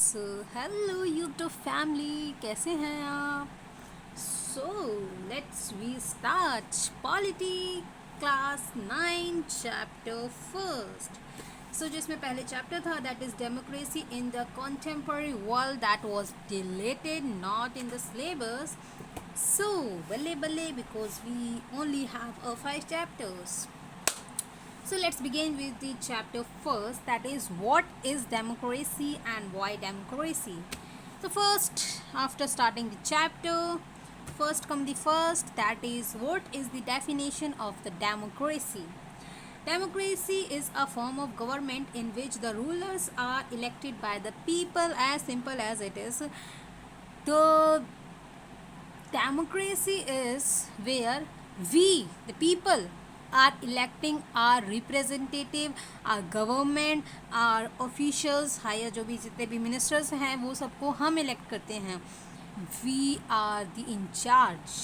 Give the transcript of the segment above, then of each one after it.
So hello YouTube family, कैसे हैं आप? So let's we start polity class 9 chapter first. So जिसमें पहले चैप्टर था that is democracy in the contemporary world, that was deleted not in the syllabus. So बल्ले बल्ले because we only have 5 chapters. So let's begin with the chapter first, that is what is democracy and why democracy. So first, after starting the chapter, first come the first, that is what is the definition of the democracy. Democracy is a form of government in which the rulers are elected by the people, as simple as it is. The democracy is where we, the people, are electing our representative, our government, our officials, higher जो भी जितने भी ministers हैं वो सबको हम elect करते हैं. We are the in charge.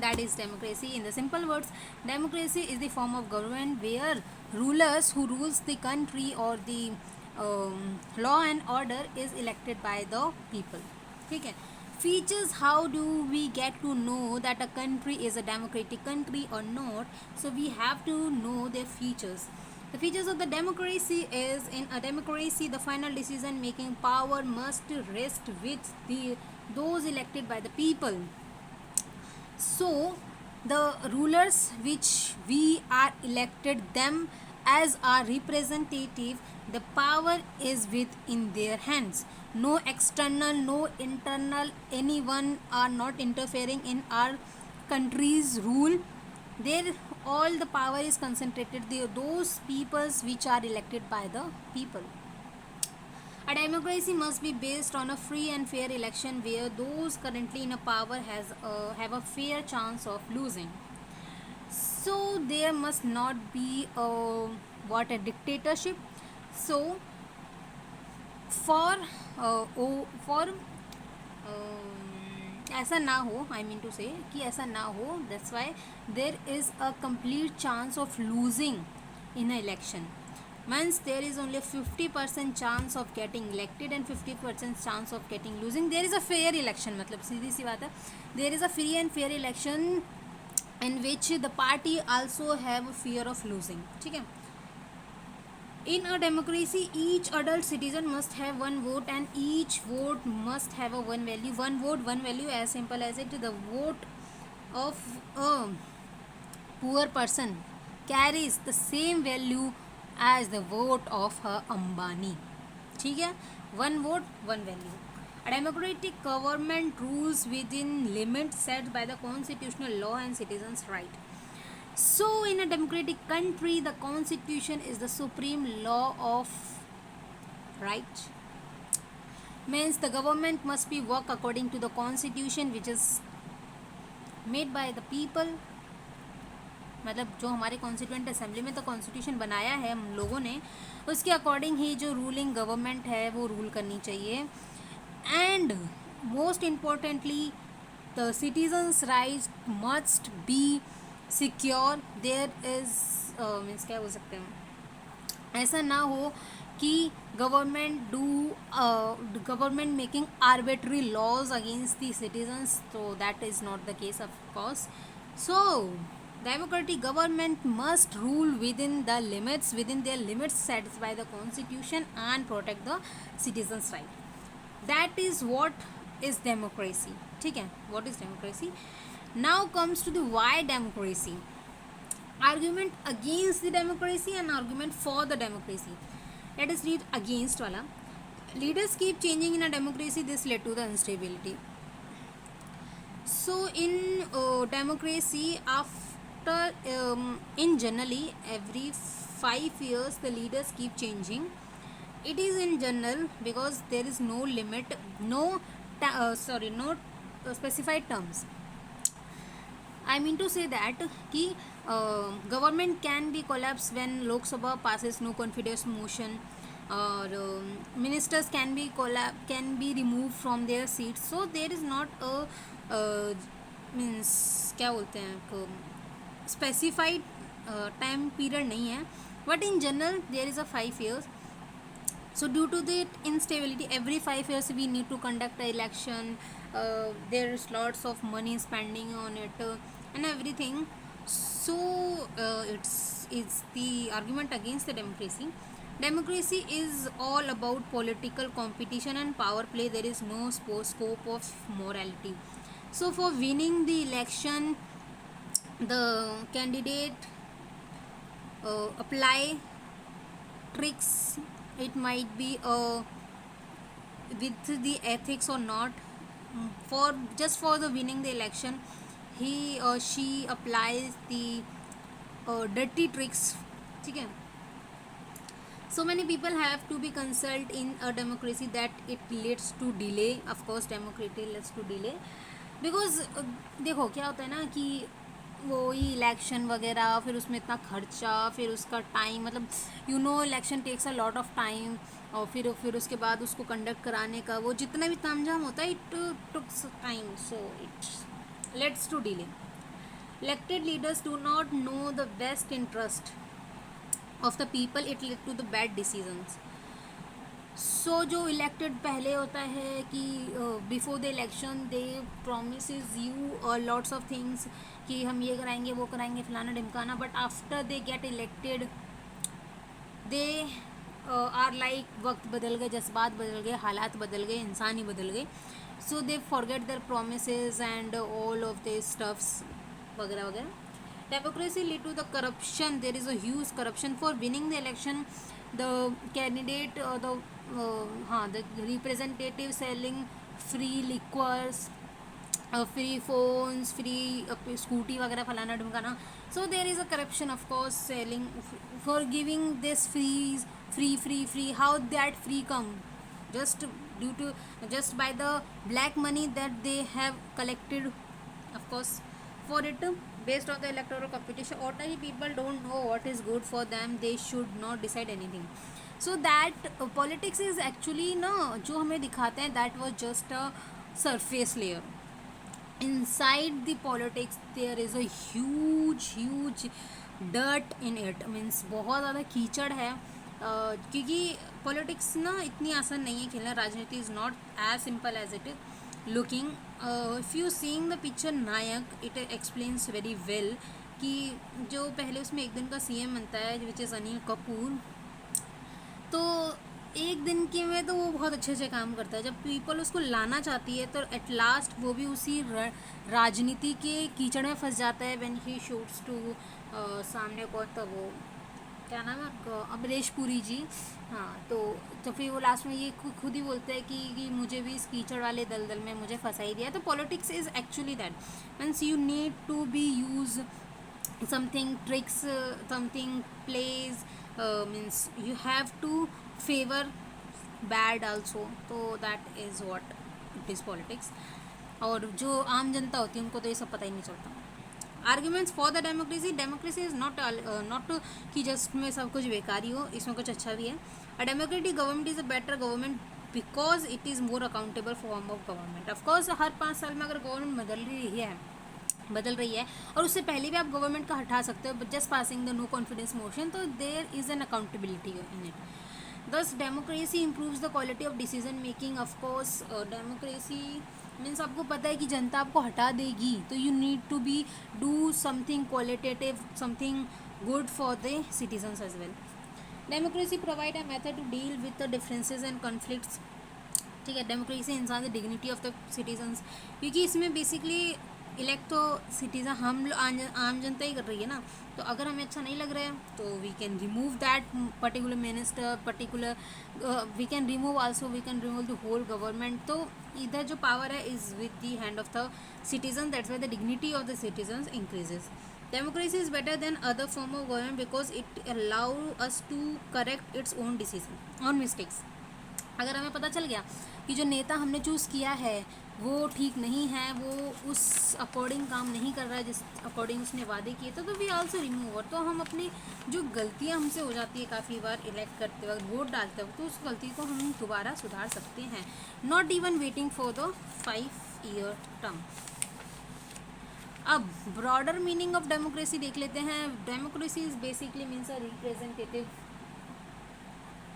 That is democracy. In the simple words, democracy is the form of government where rulers who rules the country or the law and order is elected by the people. ठीक है. Features: how do we get to know that a country is a democratic country or not? So we have to know their features. The features of the democracy is, in a democracy the final decision making power must rest with those elected by the people. So the rulers which we are elected them as our representative, the power is within their hands. No external, no internal, anyone are not interfering in our country's rule. There all the power is concentrated there, those peoples which are elected by the people. A democracy must be based on a free and fair election where those currently in a power have a fair chance of losing. So there must not be a dictatorship. So for ऐसा ना हो, I mean to say कि ऐसा ना हो, that's why there is a complete chance of losing in an election. Means there is only a 50% chance of getting elected and 50% chance of getting losing. There is a fair election, मतलब सीधी सी बात है, there is a free and fair election in which the party also have a fear of losing. ठीक है. In a democracy, each adult citizen must have one vote and each vote must have a one value. One vote, one value, as simple as it. The vote of a poor person carries the same value as the vote of a Ambani. ठीक है. One vote, one value. A democratic government rules within limits set by the constitutional law and citizens' right. So in a democratic country, the constitution is the supreme law of right. Means the government must be work according to the constitution which is made by the people. मतलब जो हमारे constituent assembly में तो constitution बनाया है हम लोगों ने, उसके अकॉर्डिंग ही जो रूलिंग गवर्नमेंट है वो रूल करनी चाहिए. And most importantly the citizens rights must be secure. There is means क्या बोल सकते हैं, ऐसा ना हो कि government making arbitrary laws against the citizens. तो that is not the case of course. So democratic government must rule within their limits set by the constitution and protect the citizens' right. That is what is democracy. ठीक है. What is democracy? Now comes to the why democracy. Argument against the democracy and argument for the democracy. Let us read against वाला. Leaders keep changing in a democracy. This led to the instability. So in democracy, after in generally every 5 years the leaders keep changing. It is in general because there is no limit, no specified terms. I mean to say that कि government can be collapsed when Lok Sabha passes no confidence motion, or ministers can be removed from their seats. So there is not a means क्या बोलते हैं, specified time period नहीं है, but in general there is a 5 years. So due to the instability, every 5 years we need to conduct an election. There's lots of money spending on it, and everything. So it's the argument against the democracy. Democracy is all about political competition and power play. There is no scope of morality. So for winning the election, the candidate apply tricks. It might be with the ethics or not. For just for the winning the election, he or she applies the dirty tricks. ठीक है. So many people have to be consulted in a democracy that it leads to delay. Of course democracy leads to delay because देखो क्या होता है ना कि वो ही election वगैरह, फिर उसमें इतना खर्चा, फिर उसका टाइम, मतलब you know election takes a lot of time. और फिर उसके बाद उसको कंडक्ट कराने का वो जितना भी तामझाम होता है, it tooks time. So it lets to delay. Elected leaders do not know the best interest of the people. It lead to the bad decisions. So जो इलेक्टेड पहले होता है कि before the election they promises you lots of things कि हम ये कराएंगे वो कराएंगे फलाना ढिमकाना, but after they get elected they are like वक्त बदल गए, जज्बात बदल गए, हालात बदल गए, इंसान ही बदल गए. So they forget their promises and all of this stuffs वगैरह वगैरह. Democracy lead to the corruption. There is a huge corruption. For winning the election, the candidate the representative selling free liquors, free phones, free scooty वगैरह फलाना ढुमकाना. So there is a corruption, of course, selling for giving this free. How that free come? Just due to just by the black money that they have collected, of course, for it. Based on the electoral competition, ordinary people don't know what is good for them. They should not decide anything. So that politics is actually ना जो हमें दिखाते हैं, that was just a surface layer. Inside the politics there is a huge dirt in it. Means बहुत ज़्यादा कीचड़ है. क्योंकि पॉलिटिक्स ना इतनी आसान नहीं है खेलना. राजनीति is not as simple as it is looking. If you seeing the picture Nayak, it explains very well कि जो पहले उसमें एक दिन का सीएम बनता है विच इज़ अनिल कपूर. तो एक दिन के में तो वो बहुत अच्छे से काम करता है. जब पीपल उसको लाना चाहती है तो एट लास्ट वो भी उसी राजनीति के कीचड़ में फंस जाता है. व्हेन ही शूट्स टू सामने को, तो वो क्या नाम है आपका, अमरीश पुरी जी. हाँ, तो फिर वो लास्ट में ये खुद ही बोलते हैं कि मुझे भी इस कीचड़ वाले दलदल में मुझे फंसा ही दिया. तो politics is actually that. Means you need to be use something tricks, something plays. Means you have to favour bad also. तो that is what it is politics. और जो आम जनता होती है उनको तो ये सब पता ही नहीं चलता. Arguments for the democracy. Democracy is not कि जस्ट में सब कुछ बेकार ही हो, इसमें कुछ अच्छा भी है. A democratic government is a better government because it is more accountable form of government. Of course हर 5 साल में अगर गवर्नमेंट बदल रही है और उससे पहले भी आप गवर्नमेंट का हटा सकते हो, but just passing the no confidence motion, तो there is an accountability in it. Thus democracy improves the quality of decision making. Of course democracy means आपको पता है कि जनता आपको हटा देगी, तो you need to be do something qualitative, something good for the citizens as well. Democracy provide a method to deal with the differences and conflicts. ठीक है, democracy enhances the dignity of the citizens, क्योंकि इसमें basically elect तो citizen हम आम जनता ही कर रही है ना. तो अगर हमें अच्छा नहीं लग रहा है तो we can remove that particular minister, particular we can remove also, we can remove the whole government. तो इधर जो पावर है is with the hand of the citizen. That's why the dignity of the citizens increases. Democracy is better than other form of government because it allow us to correct its own decision, own mistakes. अगर हमें पता चल गया कि जो नेता हमने choose किया है वो ठीक नहीं है, वो उस अकॉर्डिंग काम नहीं कर रहा है जिस अकॉर्डिंग उसने वादे किए थे, तो वी आल्सो रिमूव. तो हम अपनी जो गलतियां हमसे हो जाती है काफ़ी बार इलेक्ट करते वक्त, वोट डालते वक्त, तो उस गलती को हम दोबारा सुधार सकते हैं. Not even waiting for the 5-year term. अब ब्रॉडर मीनिंग ऑफ डेमोक्रेसी देख लेते हैं. Democracy is basically means a representative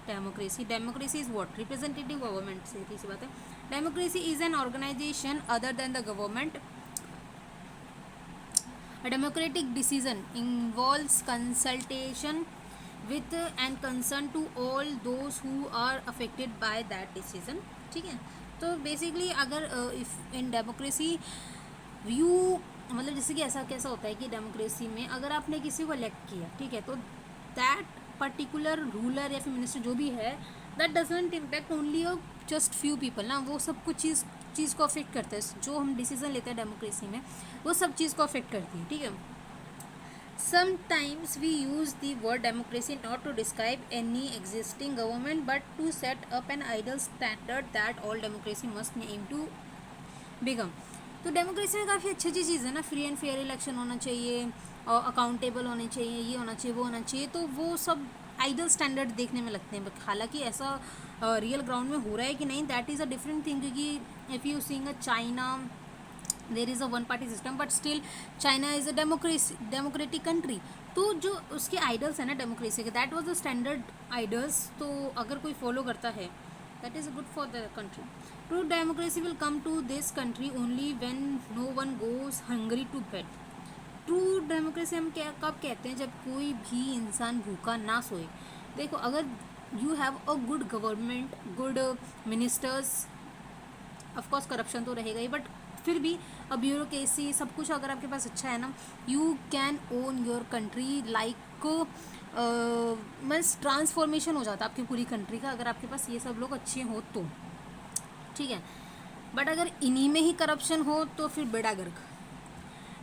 democracy is what? Representative government, सीधी सी बात है. Democracy is an organisation other than the government. A democratic decision involves consultation with and concern to all those who are affected by that decision. ठीक है. तो basically अगर if in democracy you, मतलब जैसे कि ऐसा कैसा होता है कि डेमोक्रेसी में अगर आपने किसी को इलेक्ट किया, ठीक है, तो दैट पर्टिकुलर रूलर या फिर मिनिस्टर जो भी है, that doesn't impact only a just few people ना, वो सब कुछ चीज़ को अफेक्ट करता है. जो हम डिसीजन लेते हैं डेमोक्रेसी में वो सब चीज़ को अफेक्ट करती है. ठीक है. Sometimes we use the word democracy not to describe any existing government but to set up an ideal standard that all democracy must aim to become. तो डेमोक्रेसी में काफ़ी अच्छी अच्छी चीज़ है ना. फ्री एंड फेयर इलेक्शन होना चाहिए और अकाउंटेबल होने चाहिए, ये होना चाहिए, वो होना चाहिए. तो वो सब आइडल स्टैंडर्ड देखने में लगते हैं, हालांकि ऐसा रियल ग्राउंड में हो रहा है कि नहीं, that is a different thing. क्योंकि if you seeing a China, there is a one party system but still China is a democratic country. तो जो उसके आइडल्स हैं ना डेमोक्रेसी के, that was the standard ideals. तो अगर कोई फॉलो करता है, that is good for the country. True democracy will come to this country only when no one goes hungry to bed. True democracy हम क्या कब कहते हैं? जब कोई भी इंसान भूखा ना सोए. देखो, अगर you have a good government, good ministers, of course corruption तो रहेगा ही, बट फिर भी ब्यूरोक्रेसी सब कुछ अगर आपके पास अच्छा है ना, you can own your country like, means transformation हो जाता है आपकी पूरी कंट्री का, अगर आपके पास ये सब लोग अच्छे हो तो. ठीक है. बट अगर इन्हीं में ही करप्शन हो तो फिर बेड़ा गर्क.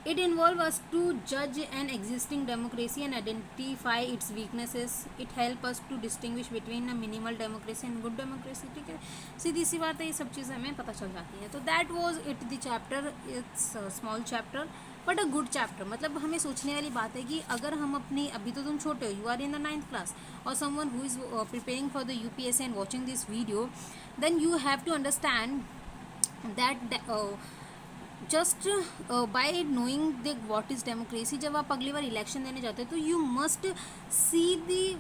It involves us to judge an existing democracy and identify its weaknesses. It helps us to distinguish between a minimal democracy and good democracy. ठीक है, सीधी सी बात है, ये सब चीज़ें हमें पता चल जाती हैं. तो that was it the chapter. It's a small chapter but a good chapter. मतलब हमें सोचने वाली बात है कि अगर हम अपनी, अभी तो तुम छोटे हो, you are in the 9th class, or someone who is preparing for the UPSC and watching this video, then you have to understand that just by knowing the what is democracy. जब आप अगली बार election देने जाते हो तो you must see the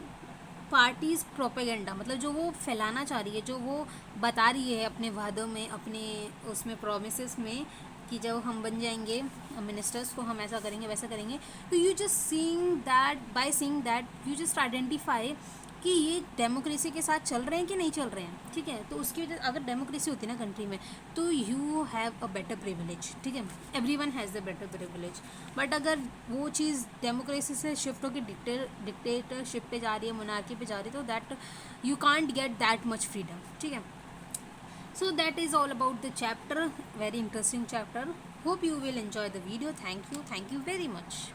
parties propaganda, मतलब जो वो फैलाना चाह रही है, जो वो बता रही है अपने वादों में, अपने उसमें प्रोमिसेस में, कि जब हम बन जाएंगे मिनिस्टर्स तो हम ऐसा करेंगे वैसा करेंगे. तो you just seeing that, by seeing that you just identify कि ये डेमोक्रेसी के साथ चल रहे हैं कि नहीं चल रहे हैं. ठीक है. तो उसकी वजह, अगर डेमोक्रेसी होती है ना कंट्री में, तो you have a better privilege. ठीक है. Everyone has the better privilege. But अगर वो चीज़ डेमोक्रेसी से शिफ्ट होकर डिक्टेटरशिप पे जा रही है, मोनार्की पे जा रही है, तो that you can't get that much freedom. ठीक है. So that is all about the chapter. Very interesting chapter. Hope you will enjoy the video. Thank you very much.